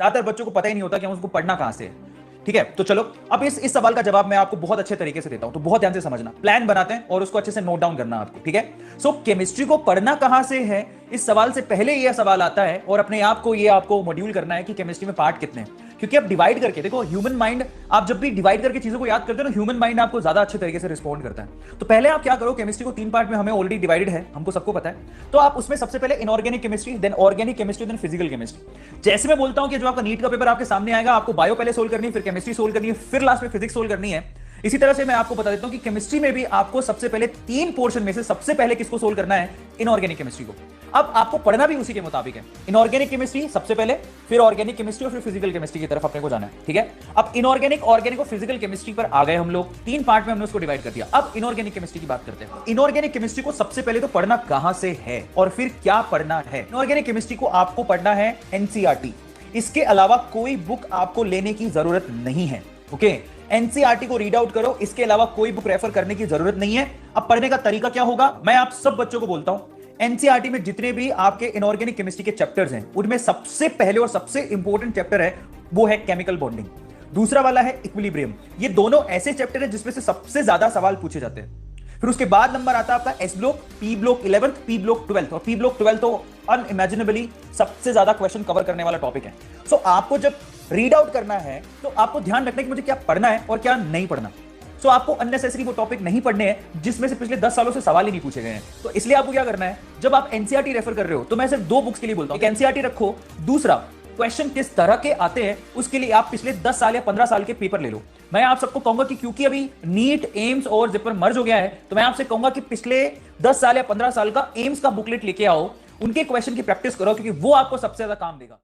ज्यादातर बच्चों को पता ही नहीं होता कि हम उसको पढ़ना कहां से है। ठीक है, तो चलो अब इस सवाल का जवाब मैं आपको बहुत अच्छे तरीके से देता हूं, तो बहुत ध्यान से समझना, प्लान बनाते हैं और उसको अच्छे से नोट डाउन करना आपको। ठीक है, सो केमिस्ट्री को पढ़ना कहां से है, इस सवाल से पहले यह सवाल आता है और अपने आप को ये आपको मॉड्यूल करना है कि केमिस्ट्री में पार्ट कितने हैं। क्योंकि आप डिवाइड करके देखो, ह्यूमन माइंड, आप जब भी डिवाइड करके चीजों को याद करते हो ना, ह्यूमन माइंड आपको ज्यादा अच्छे तरीके से रिस्पॉन्ड करता है। तो पहले आप क्या करो, केमिस्ट्री को 3 पार्ट में हमें ऑलरेडी डिवाइडेड है, हमको सबको पता है, तो आप उसमें सबसे पहले inorganic chemistry, then organic chemistry, then physical chemistry. जैसे मैं बोलता हूं कि जो आपका नीट का पेपर आपके सामने आएगा, आपको बायो पहले सोल्व करनी है, फिर केमिस्ट्री सोल्व करनी है, फिर लास्ट में फिजिक्स सोल्व करनी है, इसी तरह से मैं आपको बता देता हूं कि केमिस्ट्री में भी आपको सबसे पहले 3 पोर्शन में से सबसे पहले किसको सोल्व करना है, इनऑर्गेनिक केमिस्ट्री को। अब आपको पढ़ना भी उसी के मुताबिक है, इनऑर्गेनिक केमिस्ट्री सबसे पहले, फिर ऑर्गेनिक केमिस्ट्री और फिर फिजिकल केमिस्ट्री की तरफ अपने को जाना है। ठीक है, अब इनऑर्गेनिक, ऑर्गेनिक और फिजिकल केमिस्ट्री पर आ गए हम लोग, 3 पार्ट में हमने उसको डिवाइड कर दिया। अब इनऑर्गेनिक केमिस्ट्री की बात करते हैं। इनऑर्गेनिक केमिस्ट्री को सबसे पहले तो पढ़ना कहां से है और फिर क्या पढ़ना है। इनऑर्गेनिक केमिस्ट्री को आपको पढ़ना है एनसीईआरटी, इसके अलावा कोई बुक आपको लेने की जरूरत नहीं है। ओके, एनसीईआरटी को रीड आउट करो, इसके अलावा कोई बुक रेफर करने की जरूरत नहीं है। अब पढ़ने का तरीका क्या होगा, मैं आप सब बच्चों को बोलता हूं, एनसीईआरटी में जितने भी आपके इनऑर्गेनिक केमिस्ट्री के चैप्टर्स हैं, उनमें सबसे पहले और सबसे इंपॉर्टेंट चैप्टर है वो है केमिकल बॉन्डिंग, दूसरा वाला है इक्विलिब्रियम। ये दोनों ऐसे चैप्टर हैं जिसमें से सबसे ज्यादा सवाल पूछे जाते हैं। फिर उसके बाद नंबर आता है आपका S block, P block 11th, P block 12th, और पी ब्लॉक 12th तो अनइमेजिनेबली सबसे ज्यादा क्वेश्चन कवर करने वाला टॉपिक है। सो आपको जब रीड आउट करना है तो आपको ध्यान रखना है कि मुझे क्या पढ़ना है और क्या नहीं पढ़ना। सो आपको अननेसेसरी वो टॉपिक नहीं पढ़ने हैं जिसमें से पिछले 10 सालों से सवाल ही नहीं पूछे गए हैं। तो इसलिए आपको क्या करना है, जब आप एनसीईआरटी रेफर कर रहे हो तो मैं सिर्फ 2 बुक्स के लिए बोलता हूं, एनसीईआरटी रखो, दूसरा क्वेश्चन किस तरह के आते हैं उसके लिए आप पिछले 10 साल या 15 साल के पेपर ले लो। मैं आप सबको कहूंगा कि क्योंकि अभी नीट, एम्स और जिपर मर्ज हो गया है, तो मैं आपसे कहूंगा कि पिछले 10 साल या 15 साल का एम्स का बुकलेट लेके आओ, उनके क्वेश्चन की प्रैक्टिस करो, क्योंकि वो आपको सबसे ज्यादा काम देगा।